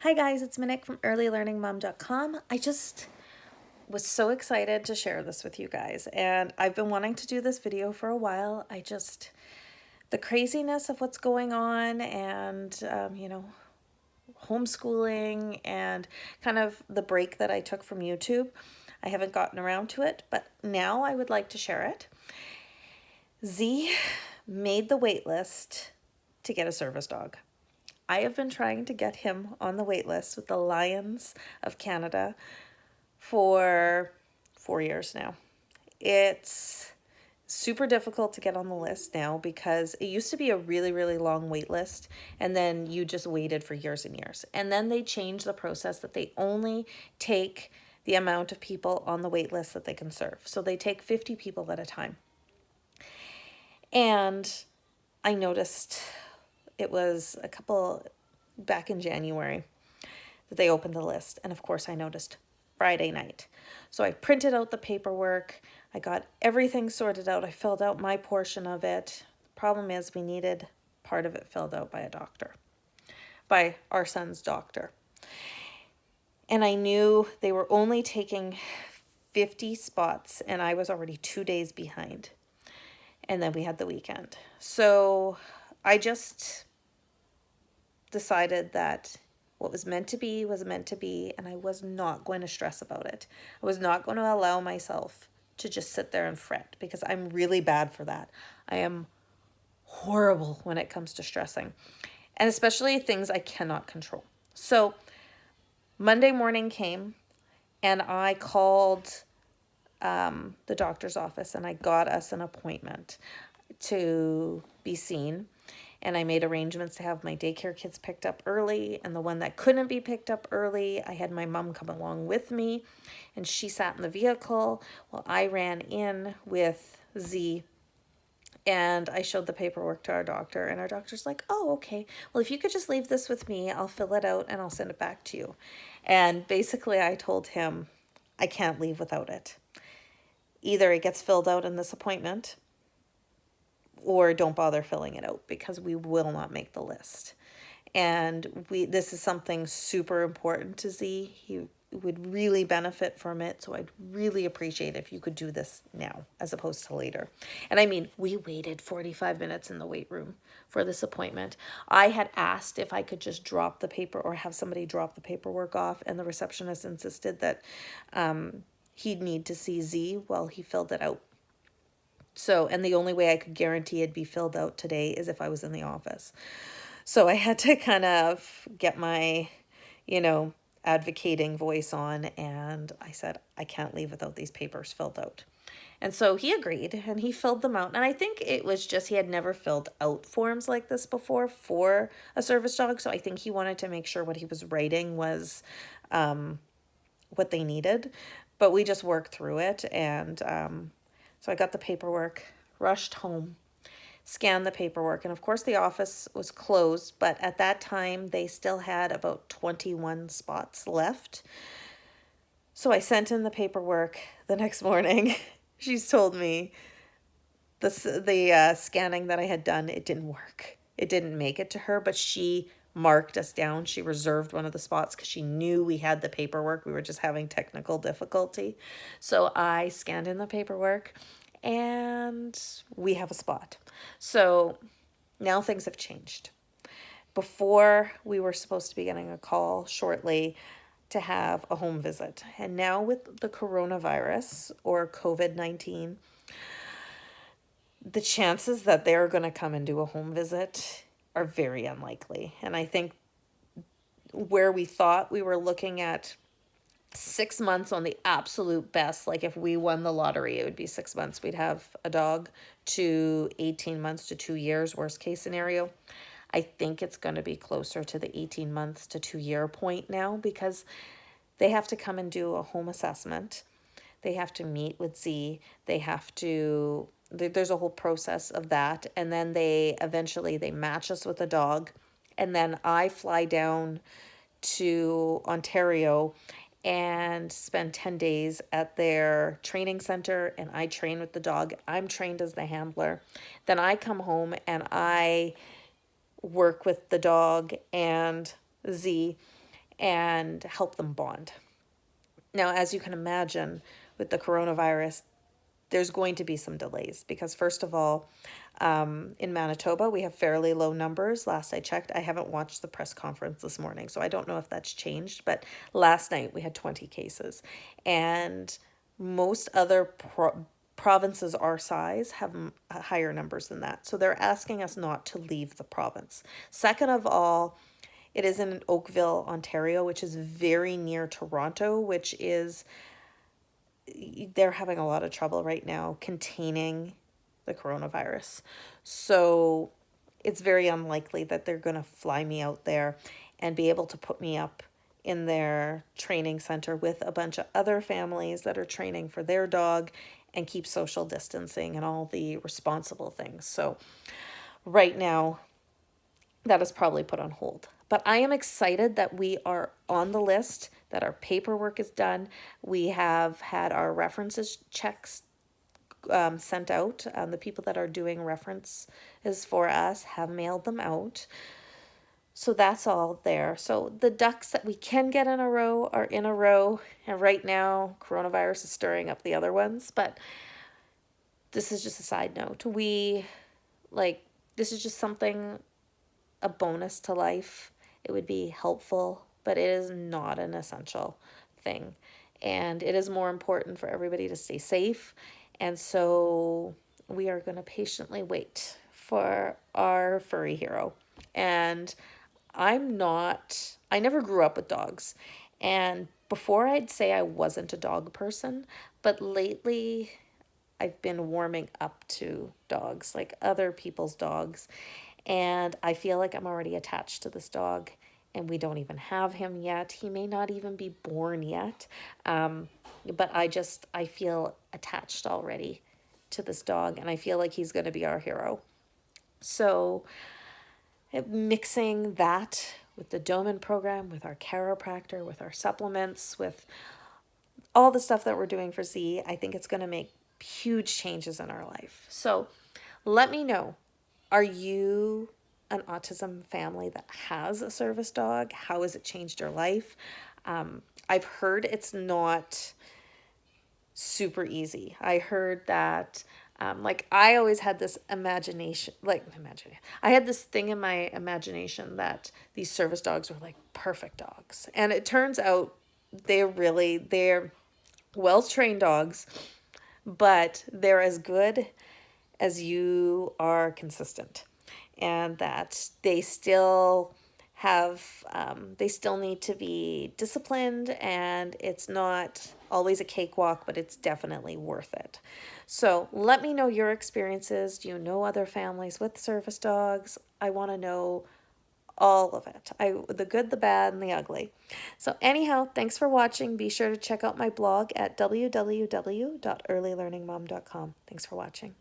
Hi guys, it's Minik from earlylearningmom.com. I just was so excited to share this with you guys, and I've been wanting to do this video for a while. The craziness of what's going on and, homeschooling and kind of the break that I took from YouTube. I haven't gotten around to it, but now I would like to share it. Z made the wait list to get a service dog. I have been trying to get him on the wait list with the Lions of Canada for 4 years now. It's super difficult to get on the list now because it used to be a really, really long wait list, and then you just waited for years and years. And then they changed the process that they only take the amount of people on the wait list that they can serve. So they take 50 people at a time. And I noticed it was back in January that they opened the list. And of course I noticed Friday night. So I printed out the paperwork. I got everything sorted out. I filled out my portion of it. The problem is we needed part of it filled out by a doctor, by our son's doctor. And I knew they were only taking 50 spots and I was already 2 days behind. And then we had the weekend. So I just decided that what was meant to be was meant to be, and I was not going to stress about it. I was not going to allow myself to just sit there and fret because I'm really bad for that. I am horrible when it comes to stressing, and especially things I cannot control. So Monday morning came and I called the doctor's office and I got us an appointment to be seen. And I made arrangements to have my daycare kids picked up early. And the one that couldn't be picked up early, I had my mom come along with me. And she sat in the vehicle while I ran in with Z. And I showed the paperwork to our doctor. And our doctor's like, oh, okay. Well, if you could just leave this with me, I'll fill it out and I'll send it back to you. And basically I told him I can't leave without it. Either it gets filled out in this appointment or don't bother filling it out because we will not make the list. And this is something super important to Z. He would really benefit from it. So I'd really appreciate if you could do this now as opposed to later. And I mean, we waited 45 minutes in the wait room for this appointment. I had asked if I could just drop the paper or have somebody drop the paperwork off, and the receptionist insisted that he'd need to see Z while he filled it out. So, and the only way I could guarantee it'd be filled out today is if I was in the office. So I had to kind of get my, advocating voice on, and I said, I can't leave without these papers filled out. And so he agreed and he filled them out. And I think it was just he had never filled out forms like this before for a service dog. So I think he wanted to make sure what he was writing was what they needed. But we just worked through it, and so I got the paperwork, rushed home, scanned the paperwork, and of course the office was closed, but at that time they still had about 21 spots left. So I sent in the paperwork the next morning. She's told me the scanning that I had done, it didn't work. It didn't make it to her, but she marked us down. She reserved one of the spots because she knew we had the paperwork. We were just having technical difficulty. So I scanned in the paperwork and we have a spot. So now things have changed. Before, we were supposed to be getting a call shortly to have a home visit. And now with the coronavirus or COVID-19, the chances that they're going to come and do a home visit are very unlikely. And I think where we thought we were looking at 6 months on the absolute best, like if we won the lottery, it would be 6 months. We'd have a dog, to 18 months to 2 years, worst case scenario. I think it's going to be closer to the 18 months to 2 year point now because they have to come and do a home assessment. They have to meet with Z. There's a whole process of that. And then they match us with a dog. And then I fly down to Ontario and spend 10 days at their training center, and I train with the dog. I'm trained as the handler. Then I come home and I work with the dog and Z, and help them bond. Now, as you can imagine, with the coronavirus, there's going to be some delays because, first of all, in Manitoba, we have fairly low numbers. Last I checked, I haven't watched the press conference this morning, so I don't know if that's changed. But last night we had 20 cases, and most other provinces our size have higher numbers than that. So they're asking us not to leave the province. Second of all, it is in Oakville, Ontario, which is very near Toronto, which is, they're having a lot of trouble right now containing the coronavirus. So it's very unlikely that they're going to fly me out there and be able to put me up in their training center with a bunch of other families that are training for their dog and keep social distancing and all the responsible things. So right now, that is probably put on hold. But I am excited that we are on the list, that our paperwork is done. We have had our references checks sent out. The people that are doing references for us have mailed them out. So that's all there. So the ducks that we can get in a row are in a row. And right now, coronavirus is stirring up the other ones. But this is just a side note. This is just something, a bonus to life. It would be helpful, but it is not an essential thing. And it is more important for everybody to stay safe. And so we are going to patiently wait for our furry hero. And I never grew up with dogs. And before I'd say I wasn't a dog person, but lately I've been warming up to dogs, like other people's dogs. And I feel like I'm already attached to this dog, and we don't even have him yet. He may not even be born yet. But I feel attached already to this dog, and I feel like he's going to be our hero. So mixing that with the Doman program, with our chiropractor, with our supplements, with all the stuff that we're doing for Z, I think it's going to make huge changes in our life. So let me know, are you an autism family that has a service dog? How has it changed your life? I've heard it's not super easy. I heard that, I always had this I had this thing in my imagination that these service dogs were like perfect dogs. And it turns out they're well-trained dogs, but they're as good as you are consistent, and that they still need to be disciplined, and it's not always a cakewalk, but it's definitely worth it. So let me know your experiences. Do you know other families with service dogs? I want to know all of it. The good, the bad, and the ugly. So anyhow, thanks for watching. Be sure to check out my blog at www.earlylearningmom.com. Thanks for watching.